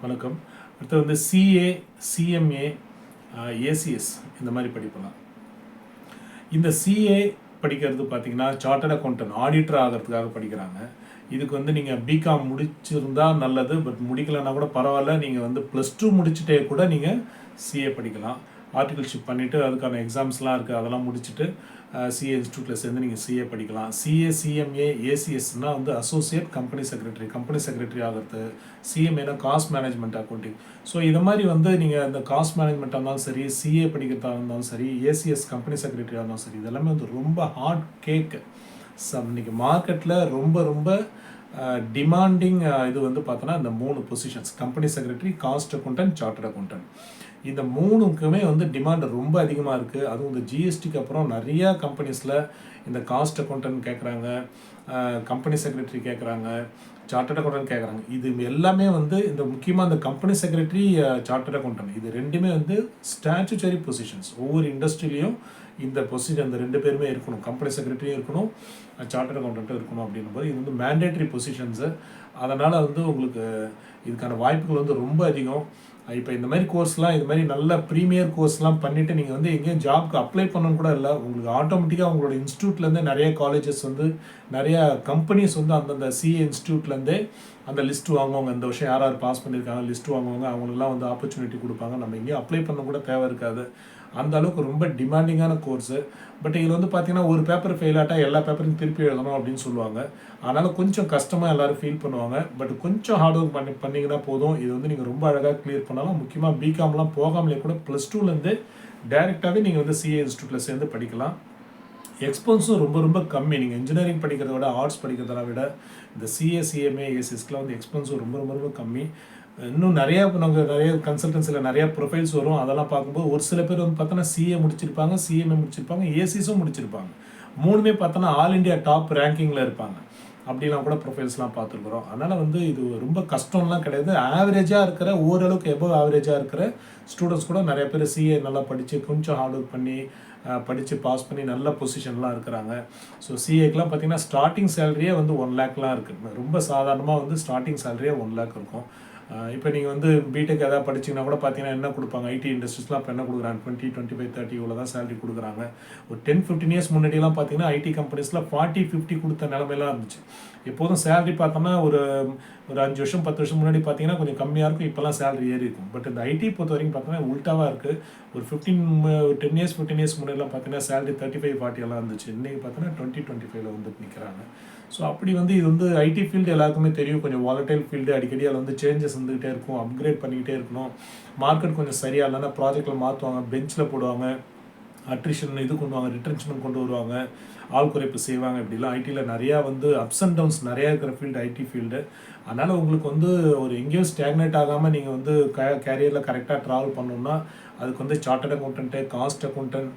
வணக்கம். அடுத்து வந்து சிஏ, சிஎம்ஏ, ஏசிஎஸ் இந்த மாதிரி படிப்பலாம். இந்த சிஏ படிக்கிறது பார்த்தீங்கன்னா, சார்ட்டர்ட் அக்கௌண்டன்ட் ஆடிட்டர் ஆகிறதுக்காக படிக்கிறாங்க. இதுக்கு வந்து நீங்கள் பிகாம் முடிச்சிருந்தா நல்லது. பட் முடிக்கலைன்னா கூட பரவாயில்ல. நீங்கள் வந்து +2 முடிச்சுட்டே கூட நீங்கள் சிஏ படிக்கலாம். ஆர்டிகல்ஷிப் பண்ணிவிட்டு அதுக்கான எக்ஸாம்ஸ்லாம் இருக்குது. அதெல்லாம் முடிச்சுட்டு சிஏ இன்ஸ்டியூட்டில் சேர்ந்து நீங்கள் சிஏ படிக்கலாம். சிஏ, சிஎம்ஏ, ஏசிஎஸ்னால் வந்து அசோசியேட் கம்பெனி செக்ரட்டரி ஆகிறது. சிஎம்ஏனா காஸ்ட் மேனேஜ்மெண்ட் அக்கௌண்டிங். ஸோ இதை மாதிரி வந்து நீங்கள் இந்த காஸ்ட் மேனேஜ்மெண்ட்டாக இருந்தாலும் சரி, சிஏ படிக்கிறதா இருந்தாலும் சரி, ஏசிஎஸ் கம்பெனி செக்ரட்டரியாக இருந்தாலும் சரி, இதெல்லாமே வந்து ரொம்ப ஹார்ட் கேக்கு. இன்றைக்கி மார்க்கெட்டில் ரொம்ப ரொம்ப டிமாண்டிங் இது வந்து பார்த்தோன்னா இந்த 3 positions: company secretary, cost accountant, chartered accountant. இந்த 3க்குமே வந்து டிமாண்ட் ரொம்ப அதிகமாக இருக்குது. அதுவும் இந்த ஜிஎஸ்டிக்கு அப்புறம் நிறையா கம்பெனிஸில் இந்த காஸ்ட் அக்கௌண்டன்ட் கேட்குறாங்க, கம்பெனி செக்ரட்டரி கேட்குறாங்க, சார்ட்டர்ட் அக்கௌண்டன்ட் கேட்குறாங்க. இது எல்லாமே வந்து இந்த முக்கியமாக இந்த கம்பெனி செக்ரட்டரி, சார்ட்டர்ட் அக்கௌண்டன்ட் இது ரெண்டுமே வந்து ஸ்டாச்சுட்டரி பொசிஷன்ஸ். ஒவ்வொரு இண்டஸ்ட்ரியிலையும் இந்த பொசிஷன் இந்த 2 பேருமே இருக்கணும். கம்பெனி செக்ரட்டரியும் இருக்கணும், சார்ட்டர்ட் அக்கௌண்டன்ட்டும் இருக்கணும். அப்படின்னும் போது இது வந்து மேண்டேட்ரி பொசிஷன்ஸு. அதனால் வந்து உங்களுக்கு இதுக்கான வாய்ப்புகள் வந்து ரொம்ப அதிகம். இப்போ இந்த மாதிரி கோர்ஸ்லாம், இது மாதிரி நல்ல ப்ரீமியர் கோர்ஸ்லாம் பண்ணிவிட்டு நீங்கள் வந்து எங்கேயும் ஜாப்க்கு அப்ளை பண்ணணும் கூட இல்லை. உங்களுக்கு ஆட்டோமேட்டிக்காக உங்களோட இன்ஸ்டியூட்லேருந்து நிறைய காலேஜஸ் வந்து நிறையா கம்பெனிஸ் வந்து அந்தந்த சிஏ இன்ஸ்டியூட்லேருந்தே அந்த லிஸ்ட் வாங்குவாங்க. இந்த வருஷம் யார் யார் பாஸ் பண்ணியிருக்காங்க லிஸ்ட் வாங்குவாங்க. அவங்களுக்குலாம் வந்து ஆப்பர்ச்சுனிட்டி கொடுப்பாங்க. நம்ம எங்கேயும் அப்ளை பண்ண கூட தேவை இருக்காது. அந்த அளவுக்கு ரொம்ப டிமாண்டிங்கான கோர்ஸு. பட் இதில் வந்து பார்த்தீங்கன்னா, ஒரு பேப்பர் ஃபெயில் ஆகிட்டா எல்லா பேப்பரையும் திருப்பி எழுதணும் அப்படின்னு சொல்லுவாங்க. அதனால் கொஞ்சம் கஷ்டமாக எல்லோரும் ஃபீல் பண்ணுவாங்க. பட் கொஞ்சம் ஹார்ட் ஒர்க் பண்ணிங்கன்னா போதும். இது வந்து நீங்கள் ரொம்ப அழகாக கிளியர் பண்ணலாம். முக்கியமாக பிகாம்லாம் போகாமலே கூட +2லேருந்து டேரெக்டாகவே நீங்கள் வந்து சிஏ இன்ஸ்டியூட்டில் சேர்ந்து படிக்கலாம். எக்ஸ்பென்ஸும் ரொம்ப ரொம்ப கம்மி. நீங்கள் இன்ஜினியரிங் படிக்கிறத விட, ஆர்ட்ஸ் படிக்கிறத விட இந்த சிஏ, சிஎம்ஏ, ஏசிஎஸ்க்குலாம் வந்து எக்ஸ்பென்ஸும் ரொம்ப ரொம்ப ரொம்ப கம்மி. இன்னும் நிறையா நாங்கள் நிறைய கன்சல்டன்சியில் நிறையா ப்ரொஃபைல்ஸ் வரும். அதெல்லாம் பார்க்கும்போது ஒரு சில பேர் வந்து பார்த்தோன்னா சிஏ முடிச்சிருப்பாங்க, சிஎம்ஏ முடிச்சிருப்பாங்க, ஏசிஎஸும் முடிச்சிருப்பாங்க. 3மே பார்த்தோன்னா ஆல் இண்டியா டாப் ரேங்கிங்கில் இருப்பாங்க. அப்படிலாம் கூட ப்ரொஃபைல்ஸ்லாம் பார்த்துருக்குறோம். அதனால் வந்து இது ரொம்ப கஷ்டம்லாம் கிடையாது. ஆவரேஜாக இருக்கிற, ஓரளவுக்கு எபோவ் ஆவரேஜாக இருக்கிற ஸ்டூடெண்ட்ஸ் கூட நிறைய பேர் சிஏ நல்லா படித்து கொஞ்சம் ஹார்ட் ஒர்க் பண்ணி படித்து பாஸ் பண்ணி நல்ல பொசிஷன்லாம் இருக்கிறாங்க. ஸோ சிஏக்கெலாம் பார்த்திங்கன்னா ஸ்டார்டிங் சேலரியே வந்து 1 லேக்லாம் இருக்குது. ரொம்ப சாதாரணமாக வந்து ஸ்டார்டிங் சேலரியே 1 லேக் இருக்கும். இப்போ நீங்கள் வந்து பிடெக் எதாவது படிச்சிங்கன்னா கூட பார்த்தீங்கன்னா என்ன கொடுப்பாங்க, ஐடி இண்டஸ்ட்ரீஸ்லாம் இப்போ என்ன கொடுக்குறாங்க, 20, 25, 30 இவ்வளோ தான் சேலரி கொடுக்குறாங்க. ஒரு 10-15 இயர்ஸ் முன்னாடியெல்லாம் பார்த்தீங்கன்னா ஐடி கம்பெனிஸில் 40-50 கொடுத்த நிலமையெல்லாம் இருந்துச்சு. எப்போதும் சேலரி பார்த்தோன்னா ஒரு 5 வருஷம் 10 வருஷம் முன்னாடி பார்த்தீங்கன்னா கொஞ்சம் கம்மியாக இருக்கும். இப்போலாம் சேலரி ஏறி இருக்கும். பட் இந்த ஐடி பொறுத்த வரைக்கும் பார்த்தோன்னா உல்ட்டாவாக இருக்குது. ஒரு 10 இயர்ஸ் 15 இயர்ஸ் முன்னாடிலாம் பார்த்தீங்கன்னா சேலரி 35-40 எல்லாம் இருந்துச்சு. இன்றைக்கி பார்த்தீங்கன்னா 20-25 வந்துட்டு நிற்கிறாங்க. ஸோ அப்படி வந்து இது வந்து ஐடி ஃபீல்டு எல்லாருக்குமே தெரியும். கொஞ்சம் வாலட்டைல் ஃபீல்டு. அடிக்கடி அதில் வந்து சேஞ்சஸ் வந்துக்கிட்டே இருக்கும். அப்கிரேட் பண்ணிக்கிட்டே இருக்கணும். மார்க்கெட் கொஞ்சம் சரியாக இல்லைன்னா ப்ராஜெக்டில் மாற்றுவாங்க, பெஞ்சில் போடுவாங்க, அட்ரிஷன் இது கொண்டு வாங்க, ரிட்டன்ச்மெண்ட் கொண்டு வருவாங்க, ஆள் குறைப்பு செய்வாங்க. இப்படிலாம் ஐடியில் நிறையா வந்து அப்ஸ் அண்ட் டவுன்ஸ் நிறையா இருக்கிற ஃபீல்டு ஐடி ஃபீல்டு. அதனால் உங்களுக்கு வந்து ஒரு எங்கேயும் ஸ்டாக்னேட் ஆகாமல் நீங்கள் வந்து கேரியரில் கரெக்டாக ட்ராவல் பண்ணணுன்னா அதுக்கு வந்து chartered accountant, cost accountant,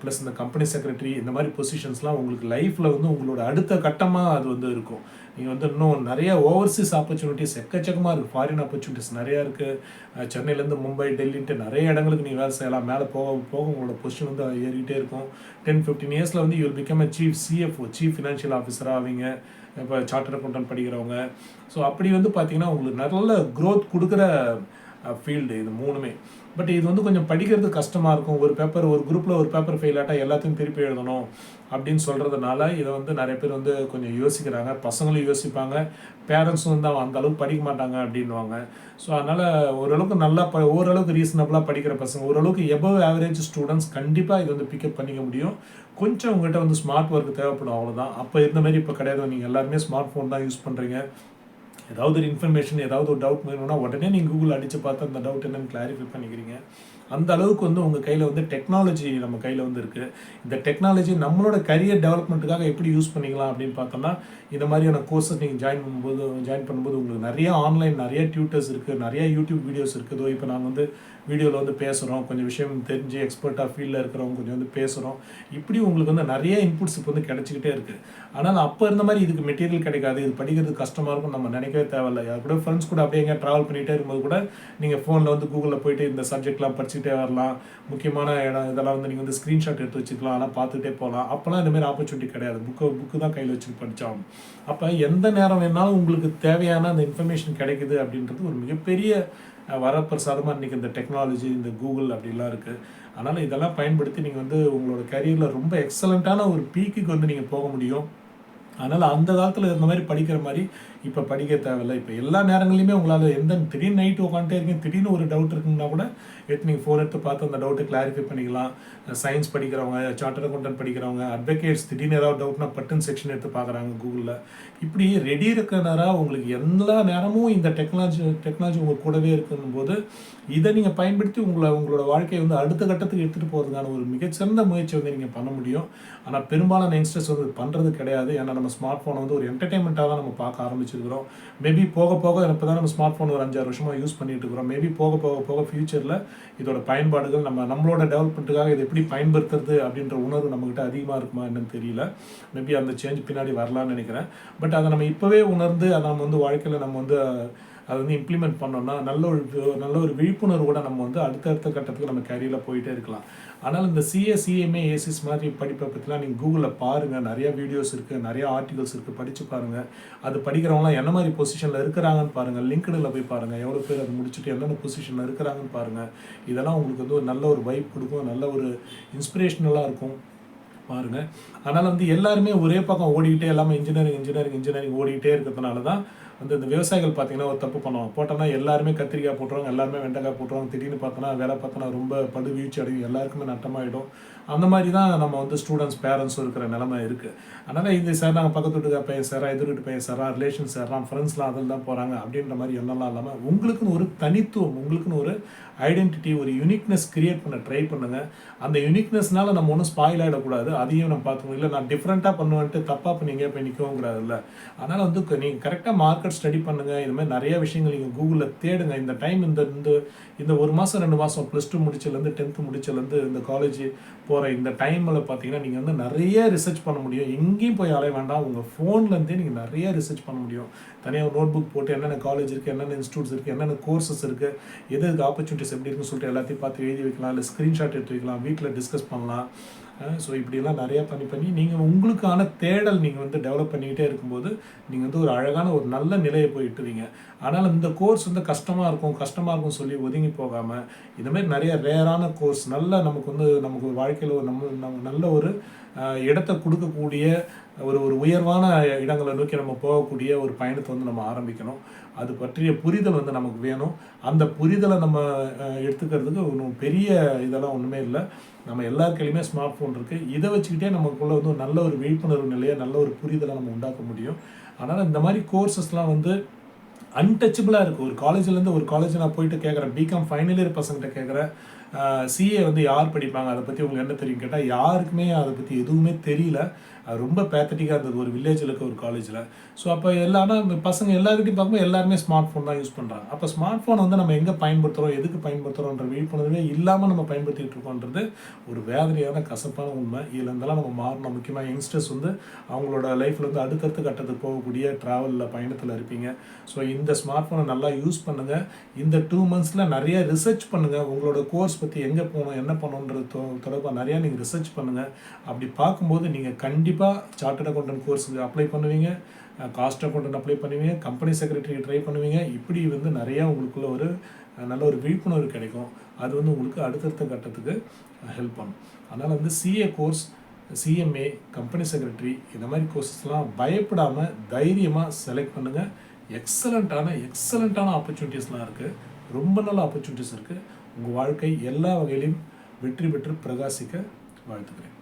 plus இந்த கம்பெனி செக்ரட்டரி இந்த மாதிரி பொசிஷன்ஸ்லாம் உங்களுக்கு லைஃப்பில் வந்து உங்களோட அடுத்த கட்டமாக அது வந்து இருக்கும். நீங்கள் வந்து இன்னும் நிறையா ஓவர்சீஸ் ஆப்பர்ச்சுனிட்டிஸ் எக்கச்சக்கமாக இருக்குது. ஃபாரின் ஆப்பர்ச்சுனிட்டிஸ் நிறையா இருக்குது. சென்னையிலேருந்து மும்பை, டெல்லின்ட்டு நிறைய இடங்களுக்கு நீங்கள் வேலை செய்யலாம். மேலே போக போக உங்களோட பொசிஷன் வந்து ஏறிக்கிட்டே இருக்கும். 10-15 இயர்ஸில் வந்து you will become a chief CFO, chief financial ஆஃபீஸராக ஆவீங்க. இப்போ சார்ட்டர்ட் அக்கௌண்டன்ட் படிக்கிறவங்க. ஸோ அப்படி வந்து பார்த்தீங்கன்னா உங்களுக்கு நல்ல க்ரோத் கொடுக்குற ஃபீல்டு இது 3மே. பட் இது வந்து கொஞ்சம் படிக்கிறது கஷ்டமாக இருக்கும். ஒரு குரூப்பில் ஒரு பேப்பர் ஃபெயில் ஆகிட்டா எல்லாத்தையும் திருப்பி எழுதணும் அப்படின்னு சொல்கிறதுனால இதை வந்து நிறைய பேர் வந்து கொஞ்சம் யோசிக்கிறாங்க. பசங்களும் யோசிப்பாங்க, பேரண்ட்ஸும் வந்து அந்த அளவுக்கு படிக்க மாட்டாங்க அப்படின்வாங்க. ஸோ அதனால் ஓரளவுக்கு நல்லா ஓரளவுக்கு ரீசனபிளாக படிக்கிற பசங்க, ஓரளவுக்கு எபவ் ஆவரேஜ் ஸ்டூடெண்ட்ஸ் கண்டிப்பாக இதை வந்து பிக்கப் பண்ணிக்க முடியும். கொஞ்சம் உங்கள்கிட்ட வந்து ஸ்மார்ட் ஒர்க் தேவைப்படும், அவ்வளோதான். அப்போ இருந்த மாதிரி இப்போ கிடையாது. நீங்கள் எல்லாருமே ஸ்மார்ட் ஃபோன் தான் யூஸ் பண்ணுறீங்க. ஏதாவது ஒரு இன்ஃபர்மேஷன், ஏதாவது ஒரு டவுட் வேணும்னா உடனே நீங்கள் கூகுள் அடித்து பார்த்து அந்த டவுட் என்னன்னு கிளாரிஃபை பண்ணிக்கிறீங்க. அந்த அளவுக்கு வந்து உங்கள் கையில் வந்து டெக்னாலஜி நம்ம கையில் வந்து இருக்குது. இந்த டெக்னாலஜி நம்மளோட கரியர் டெவலப்மெண்ட்டுக்காக எப்படி யூஸ் பண்ணிக்கலாம் அப்படின்னு பார்த்தோம்னா, இந்த மாதிரியான கோர்ஸஸ் நீங்கள் ஜாயின் பண்ணும்போது உங்களுக்கு நிறைய ஆன்லைன் நிறைய டியூட்டர்ஸ் இருக்குது, நிறைய யூடியூப் வீடியோஸ் இருக்குது. இப்போ நாங்கள் வந்து வீடியோவில் வந்து பேசுகிறோம், கொஞ்சம் விஷயம் தெரிஞ்சு எக்ஸ்பர்ட்டாக ஃபீல்டில் இருக்கிறவங்க கொஞ்சம் வந்து பேசுகிறோம். இப்படி உங்களுக்கு வந்து நிறைய இன்புட்ஸ் இப்போ வந்து கிடச்சிக்கிட்டே இருக்குது. ஆனால் அப்போ இருந்த மாதிரி இதுக்கு மெட்டீரியல் கிடைக்காது, இது படிக்கிறது கஷ்டமாக இருக்கும் நம்ம நினைக்க படிக்கவே தேவையில்லை. யார் கூட ஃப்ரெண்ட்ஸ் கூட அப்படியே எங்கே ட்ராவல் பண்ணிகிட்டே இருக்கும்போது கூட நீங்கள் ஃபோனில் வந்து கூகுளில் போயிட்டு இந்த சப்ஜெக்ட்லாம் படிச்சுட்டே வரலாம். முக்கியமான இடம் இதெல்லாம் வந்து நீங்கள் வந்து ஸ்க்ரீன்ஷாட் எடுத்து வச்சுக்கலாம், ஆனால் பார்த்துட்டே போகலாம். அப்போலாம் இந்தமாரி ஆப்பர்ச்சுனிட்டி கிடையாது. புக்கு தான் கையில் வச்சுட்டு படித்தாகும். அப்போ எந்த நேரம் வேணாலும் உங்களுக்கு தேவையான அந்த இன்ஃபர்மேஷன் கிடைக்குது அப்படின்றது ஒரு மிகப்பெரிய வரப்பிரசாதமாக இன்றைக்கி இந்த டெக்னாலஜி, இந்த கூகுள் அப்படிலாம் இருக்குது. அதனால் இதெல்லாம் பயன்படுத்தி நீங்கள் வந்து உங்களோட கரியரில் ரொம்ப எக்ஸலண்ட்டான ஒரு பீக்குக்கு வந்து நீங்கள் போக முடியும். அதனால் அந்த காலத்தில் இருந்த மாதிரி படிக்கிற மாதிரி இப்போ படிக்க தேவையில்லை. இப்போ எல்லா நேரங்களையுமே உங்களால் திடீர்னு நைட்டு உட்காந்துட்டே இருக்கீங்க, திடீர்னு ஒரு டவுட் இருக்குங்கன்னா கூட நீங்கள் ஃபோன் எடுத்து பார்த்து அந்த டவுட்டை கிளாரிஃபை பண்ணிக்கலாம். சயின்ஸ் படிக்கிறவங்க, சார்ட்டர்ட் அக்கௌண்டன்ட் படிக்கிறவங்க, அட்வொகேட்ஸ் திடீர்னு ஏதாவது டவுட்னா பட்டன் செக்ஷன் எடுத்து பார்க்குறாங்க கூகுளில். இப்படி ரெடி இருக்கிற நேரம் உங்களுக்கு எல்லா நேரமும் இந்த டெக்னாலஜி உங்கள் கூடவே இருக்குன்னு போது இதை நீங்கள் பயன்படுத்தி உங்களோட வாழ்க்கையை வந்து அடுத்த கட்டத்துக்கு எடுத்துகிட்டு போகிறதுக்கான ஒரு மிகச்சிறந்த முயற்சி வந்து நீங்கள் பண்ண முடியும். ஆனால் பெரும்பாலான யங்ஸ்டர்ஸ் வந்து பண்ணுறது கிடையாது. ஏன்னா நம்ம ஸ்மார்ட் ஃபோனை வந்து ஒரு என்டர்டைன்மெண்ட்டாக தான் நம்ம பார்க்க ஆரம்பிச்சிருக்கிறோம். மேபி போக போக இப்போ தான் நம்ம ஸ்மார்ட் ஃபோன் ஒரு 5-6 வருஷமாக யூஸ் பண்ணிட்டு இருக்கிறோம். மேபி போக ஃபியூச்சரில் இதோட பயன்பாடுகள் நம்மளோட டெவலப்மெண்ட்டுக்காக இதை எப்படி பயன்படுத்துறது அப்படின்ற உணர்வு நம்மகிட்ட அதிகமாக இருக்குமா என்னன்னு தெரியல. மேபி அந்த சேஞ்ச் பின்னாடி வரலான்னு நினைக்கிறேன். பட் அதை நம்ம இப்போவே உணர்ந்து அதை நம்ம வந்து வாழ்க்கையில் நம்ம வந்து அதை வந்து இம்ப்ளிமெண்ட் பண்ணோம்னா நல்ல ஒரு விழிப்புணர்வோட நம்ம வந்து அடுத்தடுத்த கட்டத்துக்கு நம்ம கேரியரில் போயிட்டே இருக்கலாம். ஆனால் இந்த சிஏ, சிஎம்ஏ, ஏசிஎஸ் மாதிரி படிப்பை பற்றிலாம் நீங்கள் கூகுளில் பாருங்கள். நிறையா வீடியோஸ் இருக்குது, நிறையா ஆர்டிகல்ஸ் இருக்குது, படித்து பாருங்கள். அது படிக்கிறவங்களாம் என்ன மாதிரி பொசிஷனில் இருக்கிறாங்கன்னு பாருங்கள். லிங்க்டின்ல போய் பாருங்கள், எவ்வளோ பேர் அதை முடிச்சுட்டு என்னென்ன பொசிஷனில் இருக்கிறாங்கன்னு பாருங்கள். இதெல்லாம் உங்களுக்கு வந்து ஒரு நல்ல ஒரு வைப் கொடுக்கும், நல்ல ஒரு இன்ஸ்பிரேஷனலாக இருக்கும் பாருங்கள். அதனால் வந்து எல்லாருமே ஒரே பக்கம் ஓடிக்கிட்டே எல்லாமே இன்ஜினியரிங் ஓடிக்கிட்டே இருக்கிறதுனால தான் வந்து இந்த விவசாயிகள் பார்த்தீங்கன்னா ஒரு தப்பு பண்ணுவாங்க. போட்டோன்னா எல்லாருமே கத்திரிக்காய் போட்டுருவாங்க, எல்லாருமே வெண்டைக்காய் போட்டுருவாங்க. திடீர்னு பார்த்தோன்னா வேலை பார்த்தோன்னா ரொம்ப வீழ்ச்சி அடையும், எல்லாருக்குமே நட்டமாகிடும். அந்த மாதிரி தான் நம்ம வந்து ஸ்டூடெண்ட்ஸ், பேரண்ட்ஸும் இருக்கிற நிலைமை இருக்குது. அதனால் இது சார் நாங்கள் பக்கத்து வீட்டுக்கு பையன் சாரா, எதிர் வீட்டு பையன் சாரா, ரிலேஷன் சாரா, ஃப்ரெண்ட்ஸ்லாம் அதில் தான் போகிறாங்க அப்படின்ற மாதிரி எண்ணம்லாம் இல்லாமல் உங்களுக்குன்னு ஒரு தனித்துவம், உங்களுக்குன்னு ஒரு ஐடென்டிட்டி, ஒரு யூனிக்னஸ் கிரியேட் பண்ண ட்ரை பண்ணுங்கள். அந்த யூனிக்னஸ்னால நம்ம ஒன்றும் ஸ்பாயில் ஆகிடக்கூடாது. அதையும் நம்ம பார்த்துக்கணும். இல்லை நான் டிஃப்ரெண்ட்டாக பண்ணுவேன்ட்டு தப்பாக பண்ணி எங்கேயா போய் நிற்கவும் கூடாதுல்ல. அதனால் வந்து நீங்கள் கரெக்டாக மார்க்கெட் ஸ்டடி பண்ணுங்கள். இது மாதிரி நிறைய விஷயங்கள் நீங்கள் கூகுளில் தேடுங்க. இந்த டைம் இந்த 1 மாதம் 2 மாதம் +2 முடிச்சதுலேருந்து 10th முடிச்சதுலேருந்து இந்த காலேஜ் போகிற இந்த டைமில் பார்த்தீங்கன்னா நீங்கள் வந்து நிறைய ரிசர்ச் பண்ண முடியும். எங்கேயும் போய் அலைய வேண்டாம். உங்கள் ஃபோன்லேருந்தே நீங்கள் நிறைய ரிசர்ச் பண்ண முடியும். தனியாக ஒரு நோட் புக் போட்டு என்னென்ன காலேஜ் இருக்குது, என்னென்ன இன்ஸ்டியூட்ஸ் இருக்குது, என்னென்ன கோர்சஸ் இருக்குது, எதுக்கு ஆப்பர்ச்சுனிட்டிஸ் எப்படி இருக்குன்னு சொல்லிட்டு எல்லாத்தையும் பார்த்து எழுதி வைக்கலாம். இல்லை ஸ்க்ரீன்ஷாட் எடுத்து வைக்கலாம், வீட்டில் டிஸ்கஸ் பண்ணலாம். ஸோ இப்படிலாம் நிறையா பண்ணி நீங்கள் உங்களுக்கான தேடல் நீங்கள் வந்து டெவலப் பண்ணிக்கிட்டே இருக்கும்போது நீங்கள் வந்து ஒரு அழகான ஒரு நல்ல நிலையை போய் இட்டுவீங்க. ஆனால் இந்த கோர்ஸ் வந்து கஷ்டமாக இருக்கும் சொல்லி ஒதுங்கி போகாமல் இந்தமாதிரி நிறைய ரேரான கோர்ஸ் நமக்கு வாழ்க்கையில் நம்ம நல்ல ஒரு இடத்தை கொடுக்கக்கூடிய ஒரு உயர்வான இடங்களை நோக்கி நம்ம போகக்கூடிய ஒரு பயணத்தை வந்து நம்ம ஆரம்பிக்கணும். அது பற்றிய புரிதல் வந்து நமக்கு வேணும். அந்த புரிதலை நம்ம எடுத்துக்கிறதுக்கு ஒன்றும் பெரிய இதெல்லாம் ஒன்றுமே இல்லை. நம்ம எல்லார் கையிலுமே ஸ்மார்ட் ஃபோன் இருக்குது. இதை வச்சுக்கிட்டே நமக்குள்ளே வந்து நல்ல ஒரு விழிப்புணர்வு நிலையை, நல்ல ஒரு புரிதலை நம்ம உண்டாக்க முடியும். அதனால் இந்த மாதிரி கோர்சஸ்லாம் வந்து அன்டச்சபிளாக இருக்குது. ஒரு காலேஜில் நான் போயிட்டு கேட்குறேன், பிகாம் ஃபைனல் இயர் பசங்கிட்ட கேட்குறேன், சிஏ வந்து யார் படிப்பாங்க, அதை பற்றி உங்களுக்கு என்ன தெரியும் கேட்டால் யாருக்குமே அதை பற்றி எதுவுமே தெரியல. அது ரொம்ப பேத்தட்டிக்காக இருந்தது ஒரு வில்லேஜில் இருக்க ஒரு காலேஜில். ஸோ அப்போ பசங்க எல்லாருக்கிட்டையும் பார்க்கும்போது எல்லாருமே ஸ்மார்ட் ஃபோன் தான் யூஸ் பண்ணுறாங்க. அப்போ ஸ்மார்ட் ஃபோனை வந்து நம்ம எங்கே பயன்படுத்துகிறோம், எதுக்கு பயன்படுத்துகிறோன்ற விழிப்புணர்வே இல்லாமல் நம்ம பயன்படுத்திகிட்டு இருக்கோன்றது ஒரு வேதனையான கசப்பான உண்மை. இதில் இருந்தெல்லாம் நம்ம மாறணும். முக்கியமாக யங்ஸ்டர்ஸ் வந்து அவங்களோட லைஃப்பில் வந்து அடுத்தடுத்த கட்டத்துக்கு போகக்கூடிய ட்ராவலில் பயணத்தில் இருப்பீங்க. ஸோ இந்த ஸ்மார்ட் ஃபோனை நல்லா யூஸ் பண்ணுங்கள். இந்த 2 monthஸில் நிறைய ரிசர்ச் பண்ணுங்கள். உங்களோட கோர்ஸ் பற்றி எங்கே போகணும், என்ன பண்ணணுன்றது தொடர்பாக நிறையா நீங்கள் ரிசர்ச் பண்ணுங்கள். அப்படி பார்க்கும்போது நீங்கள் கண்டிப்பாக சார்ட்டர்ட் அக்கௌண்டன்ட் கோர்ஸுக்கு அப்ளை பண்ணுவீங்க, காஸ்ட் அக்கௌண்டன்ட் அப்ளை பண்ணுவீங்க, கம்பெனி செக்ரட்டரி ட்ரை பண்ணுவீங்க. இப்படி வந்து நிறையா உங்களுக்குள்ள ஒரு நல்ல ஒரு விழிப்புணர்வு கிடைக்கும். அது வந்து உங்களுக்கு அடுத்தடுத்த கட்டத்துக்கு ஹெல்ப் பண்ணும். அதனால் வந்து CA course, CMA, company secretary இந்த மாதிரி கோர்ஸஸ்லாம் பயப்படாமல் தைரியமாக செலக்ட் பண்ணுங்கள். எக்ஸலண்ட்டான ஆப்பர்ச்சுனிட்டிஸ்லாம் இருக்குது. ரொம்ப நல்ல ஆப்பர்ச்சுனிட்டிஸ் இருக்குது. உங்கள் வாழ்க்கை எல்லா வகையிலையும் வெற்றி பெற்று பிரகாசிக்க வாழ்த்துக்கிறேன்.